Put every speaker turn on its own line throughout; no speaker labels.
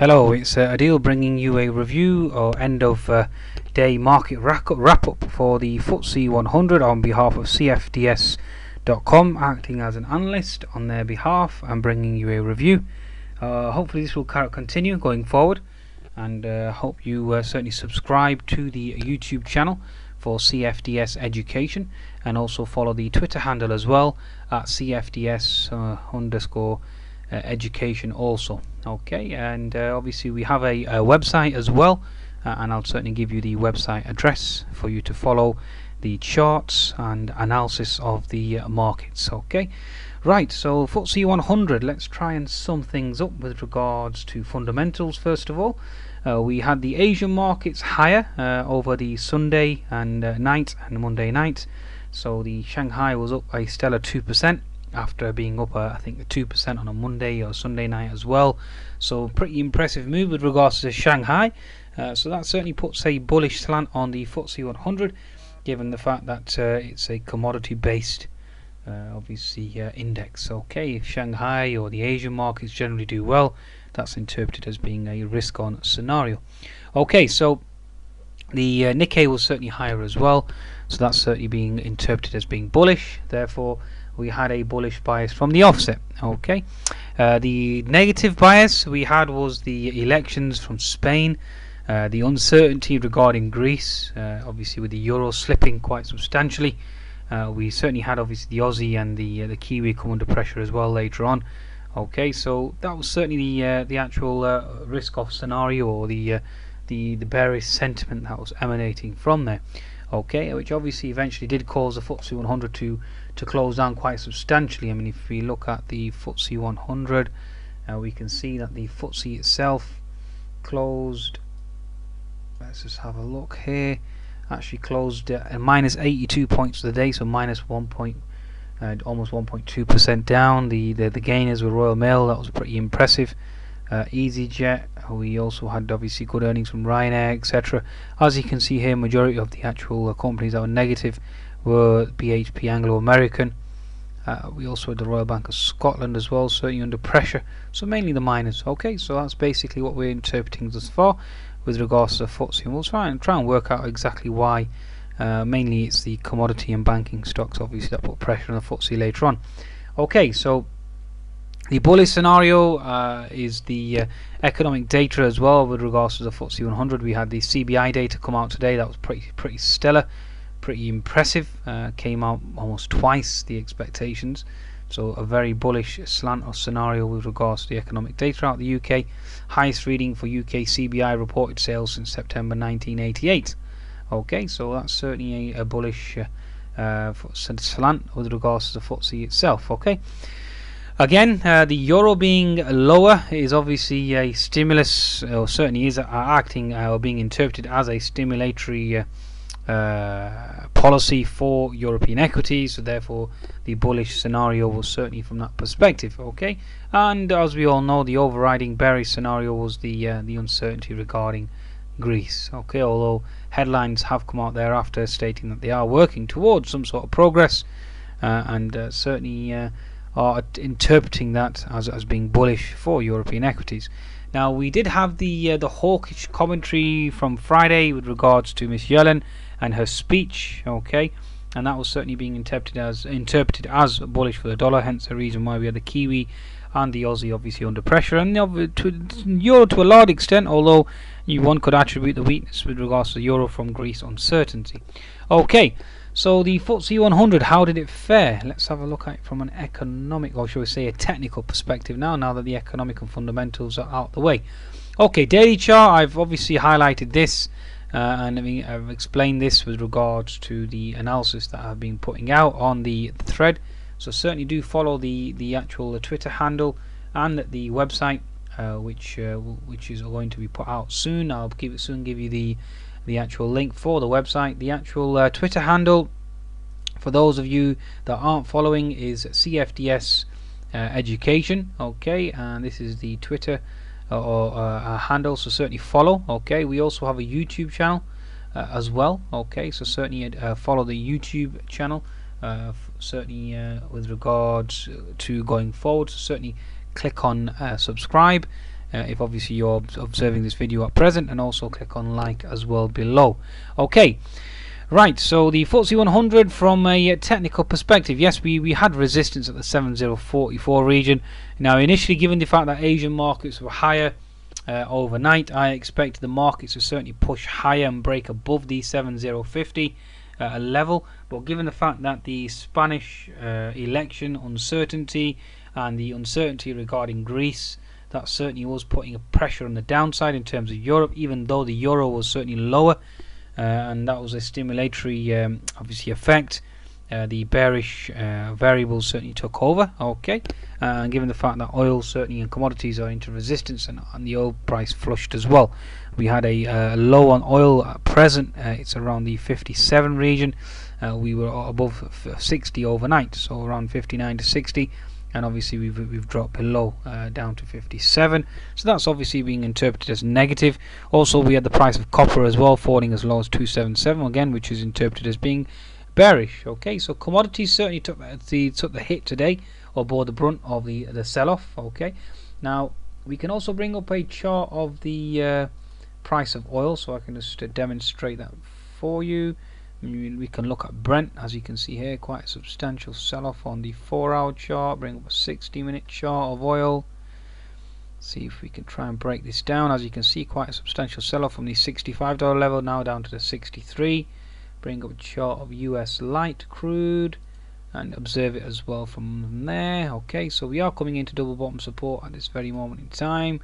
Hello, it's Adil bringing you a review or end of day market wrap up for the FTSE 100 on behalf of CFDS.com, acting as an analyst on their behalf and bringing you a review. Hopefully this will continue going forward, and hope you certainly subscribe to the YouTube channel for CFDS Education, and also follow the Twitter handle as well at CFDS _education also. Okay, and obviously we have a website as well, and I'll certainly give you the website address for you to follow the charts and analysis of the markets. Okay, right, so FTSE 100, let's try and sum things up with regards to fundamentals. First of all, we had the Asian markets higher over the Sunday and night and Monday night. So the Shanghai was up a stellar 2%, after being up I think 2% on a Monday or Sunday night as well. So pretty impressive move with regards to Shanghai. So that certainly puts a bullish slant on the FTSE 100, given the fact that it's a commodity based obviously index. Okay, if Shanghai or the Asian markets generally do well, that's interpreted as being a risk on scenario. Okay, so the Nikkei was certainly higher as well, so that's certainly being interpreted as being bullish. Therefore we had a bullish bias from the offset. Okay, the negative bias we had was the elections from Spain, the uncertainty regarding Greece, obviously with the euro slipping quite substantially. We certainly had obviously the Aussie and the Kiwi come under pressure as well later on. Okay, so that was certainly the actual risk off scenario, or the bearish sentiment that was emanating from there. Okay, which obviously eventually did cause the FTSE 100 to close down quite substantially. I mean, if we look at the FTSE 100, we can see that the FTSE itself closed, let's just have a look here, actually closed at minus 82 points for the day, so minus almost 1.2% down. The gainers were Royal Mail, that was pretty impressive. EasyJet, we also had obviously good earnings from Ryanair, etc. As you can see here, majority of the actual companies that were negative were BHP Anglo American. We also had the Royal Bank of Scotland as well, certainly under pressure, so mainly the miners. Okay, so that's basically what we're interpreting thus far with regards to the FTSE, and we'll try and work out exactly why. Mainly it's the commodity and banking stocks obviously that put pressure on the FTSE later on. Okay, so the bullish scenario is the economic data as well with regards to the FTSE 100. We had the CBI data come out today. That was pretty stellar, pretty impressive. Came out almost twice the expectations. So a very bullish slant or scenario with regards to the economic data out of the UK. Highest reading for UK CBI reported sales since September 1988. Okay, so that's certainly a bullish slant with regards to the FTSE itself. Okay. Again, the euro being lower is obviously a stimulus, or certainly is acting or being interpreted as a stimulatory policy for European equities. So therefore the bullish scenario was certainly from that perspective. Okay, and as we all know, the overriding bearish scenario was the uncertainty regarding Greece. Okay, although headlines have come out thereafter stating that they are working towards some sort of progress, and certainly are interpreting that as being bullish for European equities. Now, we did have the hawkish commentary from Friday with regards to Miss Yellen and her speech. Okay, and that was certainly being interpreted as bullish for the dollar, hence the reason why we had the Kiwi and the Aussie obviously under pressure, and the euro to a large extent, although one could attribute the weakness with regards to the euro from Greece uncertainty. Okay, so the FTSE 100, how did it fare? Let's have a look at it from an economic, or shall we say a technical perspective now that the economic and fundamentals are out the way. Okay, daily chart, I've obviously highlighted this, and I've explained this with regards to the analysis that I've been putting out on the thread. So certainly do follow the actual Twitter handle and the website, which is going to be put out soon. I'll soon give you the actual link for the website. The actual Twitter handle, for those of you that aren't following, is CFDS Education. Okay, and this is the Twitter handle, so certainly follow. Okay, we also have a YouTube channel as well. Okay, so certainly follow the YouTube channel, certainly with regards to going forward. So certainly click on subscribe if obviously you're observing this video at present, and also click on like as well below. Okay, right, so the FTSE 100 from a technical perspective, yes, we had resistance at the 7044 region. Now initially, given the fact that Asian markets were higher overnight, I expected the markets to certainly push higher and break above the 7050 level, but given the fact that the Spanish election uncertainty and the uncertainty regarding Greece, that certainly was putting a pressure on the downside in terms of Europe, even though the euro was certainly lower, and that was a stimulatory obviously effect. The bearish variables certainly took over. Okay, and given the fact that oil certainly and commodities are into resistance, and the oil price flushed as well, we had a low on oil at present. It's around the 57 region. We were above 60 overnight, so around 59 to 60, and obviously we've dropped below down to 57, so that's obviously being interpreted as negative. Also, we had the price of copper as well falling as low as 277 again, which is interpreted as being bearish. Okay, so commodities certainly took the hit today, or bore the brunt of the sell-off. Okay, now we can also bring up a chart of the price of oil, so I can just demonstrate that for you. We can look at Brent, as you can see here, quite a substantial sell-off on the 4-hour chart. Bring up a 60-minute chart of oil. See if we can try and break this down. As you can see, quite a substantial sell-off from the $65 level now down to the 63. Bring up a chart of US light crude and observe it as well from there. Okay, so we are coming into double bottom support at this very moment in time.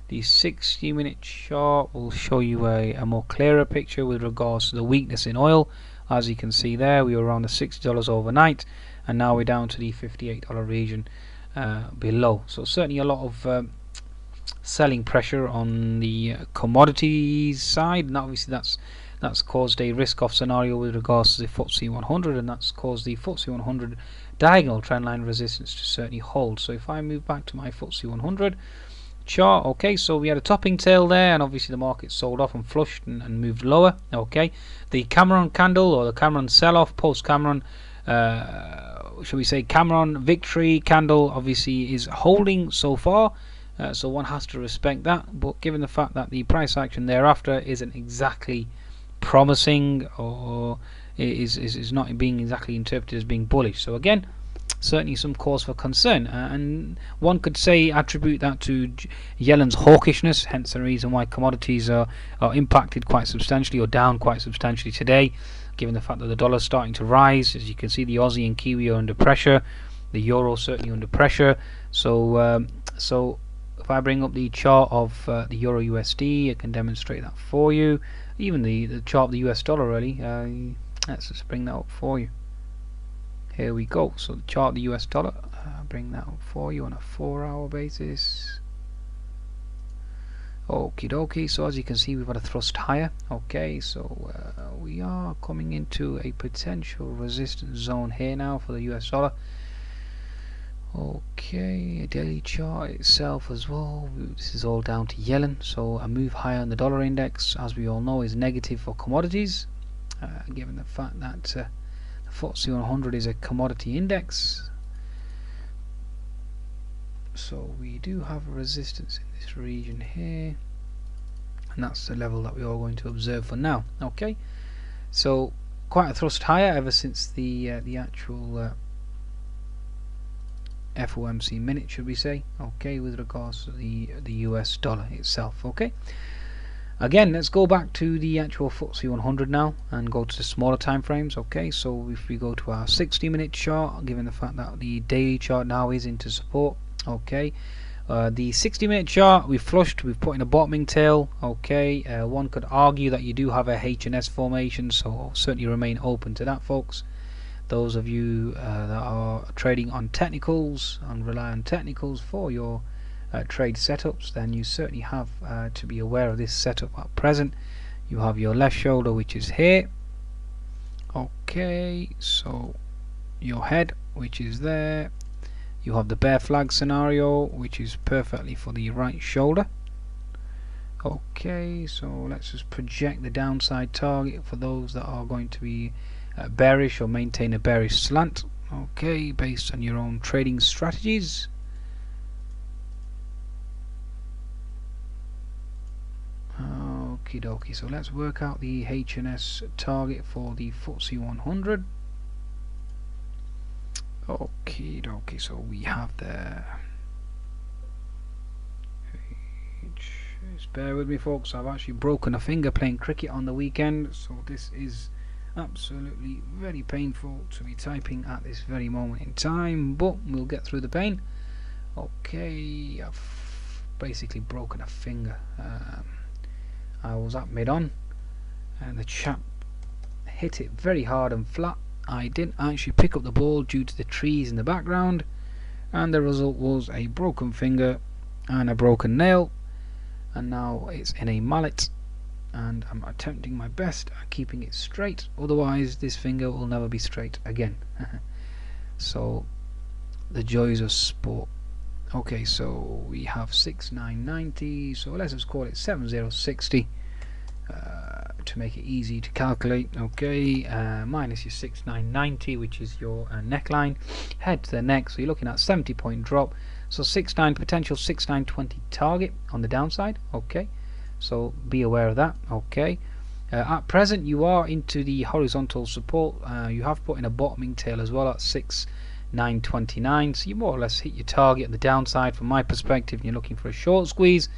The 60-minute chart will show you a more clearer picture with regards to the weakness in oil. As you can see there, we were around the $60 overnight, and now we're down to the $58 region below. So certainly a lot of selling pressure on the commodities side, and obviously that's caused a risk-off scenario with regards to the FTSE 100, and that's caused the FTSE 100 diagonal trendline resistance to certainly hold. So if I move back to my FTSE 100 chart, okay, so we had a topping tail there, and obviously the market sold off and flushed and moved lower. Okay, the Cameron candle, or the Cameron sell-off post Cameron, shall we say Cameron victory candle, obviously is holding so far, so one has to respect that. But given the fact that the price action thereafter isn't exactly promising, or is not being exactly interpreted as being bullish, so again, certainly some cause for concern, and one could say attribute that to Yellen's hawkishness, hence the reason why commodities are impacted quite substantially, or down quite substantially today, given the fact that the dollar is starting to rise. As you can see, the Aussie and Kiwi are under pressure, the euro certainly under pressure. So so if I bring up the chart of the euro USD, I can demonstrate that for you. Even the chart of the US dollar, really. Let's just bring that up for you. Here we go. So the chart of the US dollar, bring that up for you on a 4-hour basis. Okie dokie. So as you can see, we've had a thrust higher. Okay, so we are coming into a potential resistance zone here now for the US dollar. Okay, a daily chart itself as well. This is all down to Yellen. So a move higher on the dollar index, as we all know, is negative for commodities, given the fact that the FTSE 100 is a commodity index. So we do have a resistance in this region here, and that's the level that we are going to observe for now. Okay, so quite a thrust higher ever since the actual FOMC minute, should we say, okay, with regards to the US dollar itself. Okay, again, let's go back to the actual FTSE 100 now and go to the smaller time frames. Okay, so if we go to our 60-minute chart, given the fact that the daily chart now is into support, okay, the 60-minute chart, we've flushed, we've put in a bottoming tail. Okay, one could argue that you do have a H&S formation, so I'll certainly remain open to that, folks. Those of you that are trading on technicals and rely on technicals for your trade setups, then you certainly have to be aware of this setup at present. You have your left shoulder, which is here. Okay, so your head, which is there. You have the bear flag scenario, which is perfectly for the right shoulder. Okay, so let's just project the downside target for those that are going to be bearish or maintain a bearish slant. Okay, based on your own trading strategies. Okie dokie, so let's work out the H&S target for the FTSE 100. Okie dokie, so we have there. Just bear with me, folks. I've actually broken a finger playing cricket on the weekend, so this is absolutely very painful to be typing at this very moment in time, but we'll get through the pain. Okay, I've basically broken a finger. I was at mid-on and the chap hit it very hard and flat. I didn't actually pick up the ball due to the trees in the background, and the result was a broken finger and a broken nail, and now it's in a mallet, and I'm attempting my best at keeping it straight, otherwise this finger will never be straight again. So the joys of sport. Okay, so we have 6990, so let's just call it 7060 to make it easy to calculate. Okay, minus your 6990, which is your neckline, head to the neck, so you're looking at 70-point drop, so 69 potential 6920 target on the downside. Okay, so be aware of that. Okay, at present you are into the horizontal support. You have put in a bottoming tail as well at 6929, so you more or less hit your target at the downside from my perspective, and you're looking for a short squeeze,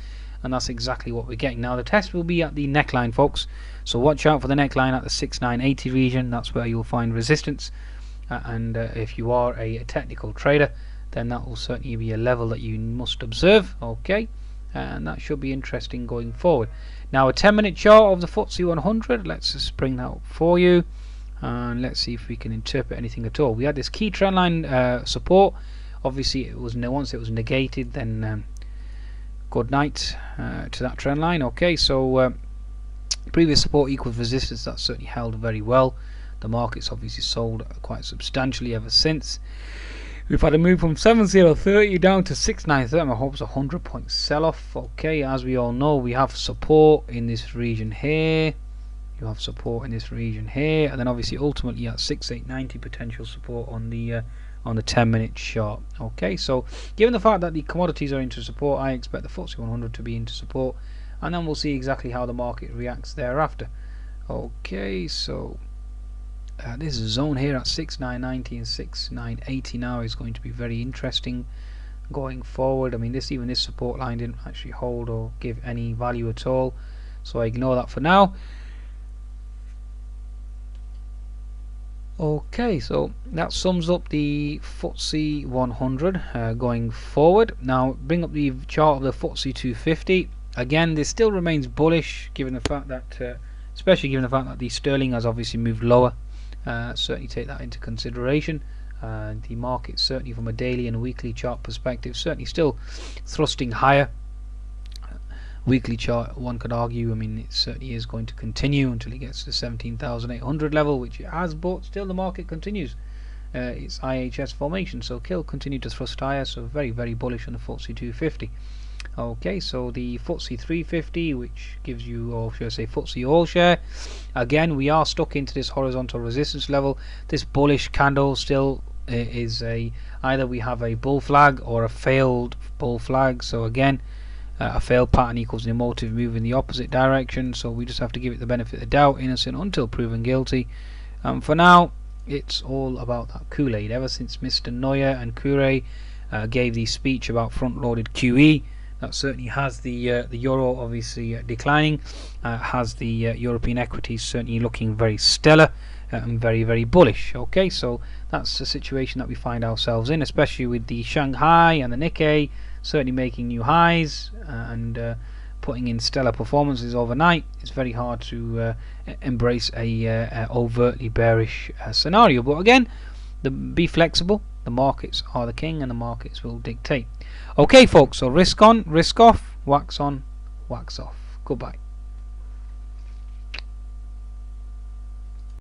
and that's exactly what we're getting. Now the test will be at the neckline, folks, so watch out for the neckline at the 6980 region. That's where you'll find resistance, and if you are a technical trader, then that will certainly be a level that you must observe. Okay, and that should be interesting going forward. Now a 10-minute chart of the FTSE 100, let's just bring that up for you, and let's see if we can interpret anything at all. We had this key trendline support. Obviously it was, once it was negated, then good night to that trend line. Okay, so previous support equals resistance. That certainly held very well. The market's obviously sold quite substantially ever since. We've had a move from 7030 down to 6930. I hope it's a 100-point sell-off. Okay, as we all know, we have support in this region here. You have support in this region here, and then obviously ultimately at 6890 potential support on the 10-minute chart. Okay, so given the fact that the commodities are into support, I expect the FTSE 100 to be into support, and then we'll see exactly how the market reacts thereafter. Okay, so this zone here at 6990 and 6980 now is going to be very interesting going forward. I mean, even this support line didn't actually hold or give any value at all, so I ignore that for now. Okay, so that sums up the FTSE 100 going forward. Now bring up the chart of the FTSE 250. Again, this still remains bullish, given the fact that, especially given the fact that the sterling has obviously moved lower. Certainly take that into consideration. The market, certainly from a daily and weekly chart perspective, certainly still thrusting higher. Weekly chart, one could argue, I mean, it certainly is going to continue until it gets to the 17,800 level, which it has, but still the market continues its IHS formation, so it'll continue to thrust higher, so very, very bullish on the FTSE 250. Okay, so the FTSE 350, which gives you, or should I say FTSE All Share, again we are stuck into this horizontal resistance level. This bullish candle still is either we have a bull flag or a failed bull flag, so again a failed pattern equals an emotive move in the opposite direction, so we just have to give it the benefit of the doubt, innocent until proven guilty. For now, it's all about that Kool-Aid. Ever since Mr. Neuer and Kure gave the speech about front-loaded QE, that certainly has the euro obviously declining, has the European equities certainly looking very stellar and very, very bullish. Okay, so that's the situation that we find ourselves in, especially with the Shanghai and the Nikkei certainly making new highs and putting in stellar performances overnight. It's very hard to embrace a overtly bearish scenario, but again, be flexible. The markets are the king, and the markets will dictate. Okay, folks, so risk on, risk off, wax on, wax off. Goodbye.